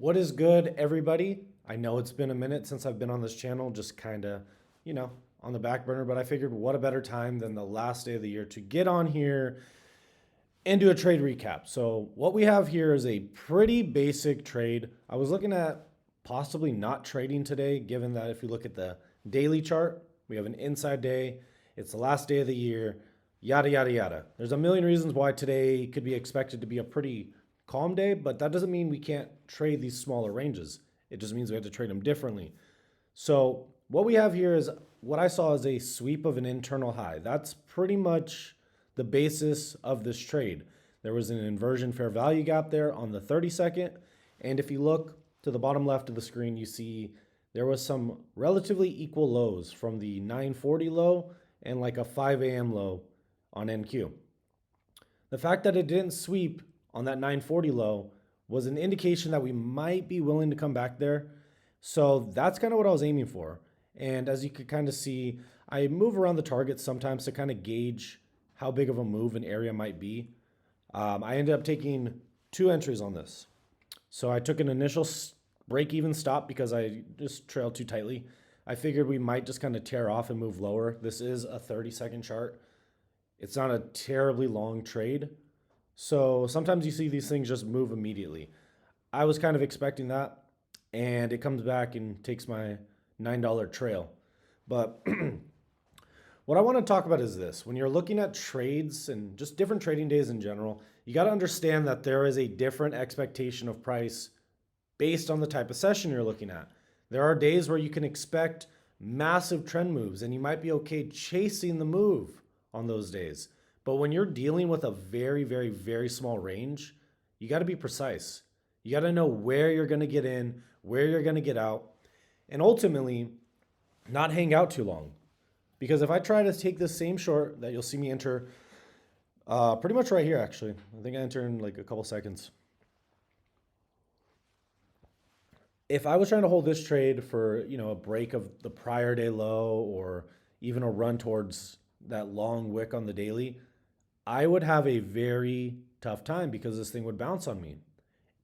What is good, everybody? I know it's been a minute since I've been on this channel, just kind of, on the back burner, but I figured what a better time than the last day of the year to get on here and do a trade recap. So, what we have here is a pretty basic trade. I was looking at possibly not trading today, given that if you look at the daily chart, we have an inside day, it's the last day of the year, yada, yada, yada. There's a million reasons why today could be expected to be a pretty calm day, but that doesn't mean we can't trade these smaller ranges. It just means we have to trade them differently. So what we have here is what I saw as a sweep of an internal high. That's pretty much the basis of this trade. There was an inversion fair value gap there on the 30-second. And if you look to the bottom left of the screen, you see there was some relatively equal lows from the 940 low and like a 5 a.m. low on NQ. The fact that it didn't sweep on that 940 low was an indication that we might be willing to come back there. So that's kind of what I was aiming for. And as you could kind of see, I move around the target sometimes to kind of gauge how big of a move an area might be. I ended up taking 2 entries on this. So I took an initial break-even stop because I just trailed too tightly. I figured we might just kind of tear off and move lower. This is a 30-second chart. It's not a terribly long trade. So sometimes you see these things just move immediately. I was kind of expecting that, and it comes back and takes my $9 trail. But what I want to talk about is this. When you're looking at trades and just different trading days in general, you got to understand that there is a different expectation of price based on the type of session you're looking at. There are days where you can expect massive trend moves, and you might be okay chasing the move on those days. But when you're dealing with a very, very, very small range, you got to be precise. You got to know where you're going to get in, where you're going to get out, and ultimately not hang out too long. Because if I try to take this same short that you'll see me enter pretty much right here, actually. I think I enter in like a couple seconds. If I was trying to hold this trade for, a break of the prior day low or even a run towards that long wick on the daily, I would have a very tough time because this thing would bounce on me.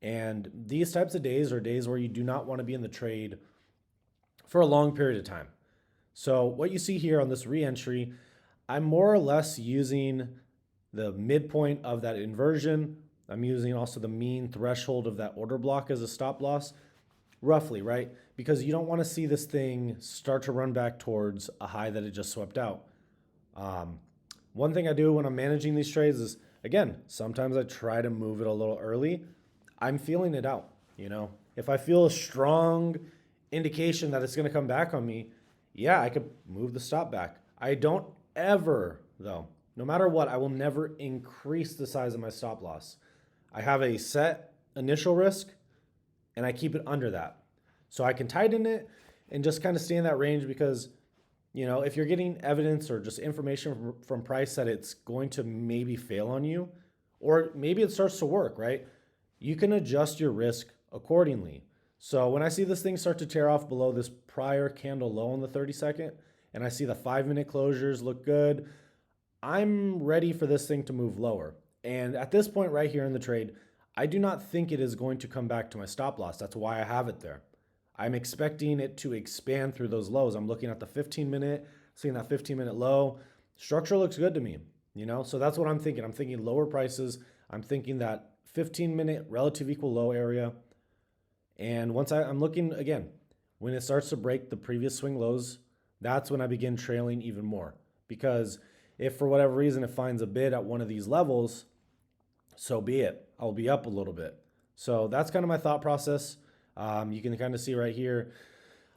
And these types of days are days where you do not want to be in the trade for a long period of time. So what you see here on this re-entry, I'm more or less using the midpoint of that inversion. I'm using also the mean threshold of that order block as a stop loss, roughly, right? Because you don't want to see this thing start to run back towards a high that it just swept out. One thing I do when I'm managing these trades is, again, sometimes I try to move it a little early. I'm feeling it out, If I feel a strong indication that it's going to come back on me, yeah, I could move the stop back. I don't ever, though, no matter what, I will never increase the size of my stop loss. I have a set initial risk, and I keep it under that. So I can tighten it and just kind of stay in that range because if you're getting evidence or just information from price that it's going to maybe fail on you, or maybe it starts to work, right? You can adjust your risk accordingly. So when I see this thing start to tear off below this prior candle low on the 30-second, and I see the 5-minute closures look good, I'm ready for this thing to move lower. And at this point right here in the trade, I do not think it is going to come back to my stop loss. That's why I have it there. I'm expecting it to expand through those lows. I'm looking at the 15-minute, seeing that 15-minute low. Structure looks good to me, So that's what I'm thinking. I'm thinking lower prices. I'm thinking that 15-minute relative equal low area. And once I'm looking, again, when it starts to break the previous swing lows, that's when I begin trailing even more. Because if for whatever reason it finds a bid at one of these levels, so be it. I'll be up a little bit. So that's kind of my thought process. You can kind of see right here,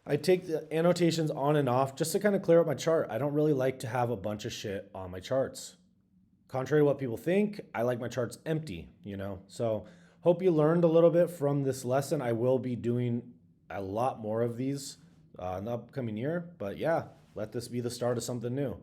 I take the annotations on and off just to kind of clear up my chart. I don't really like to have a bunch of shit on my charts. Contrary to what people think, I like my charts empty, So hope you learned a little bit from this lesson. I will be doing a lot more of these in the upcoming year. But yeah, let this be the start of something new.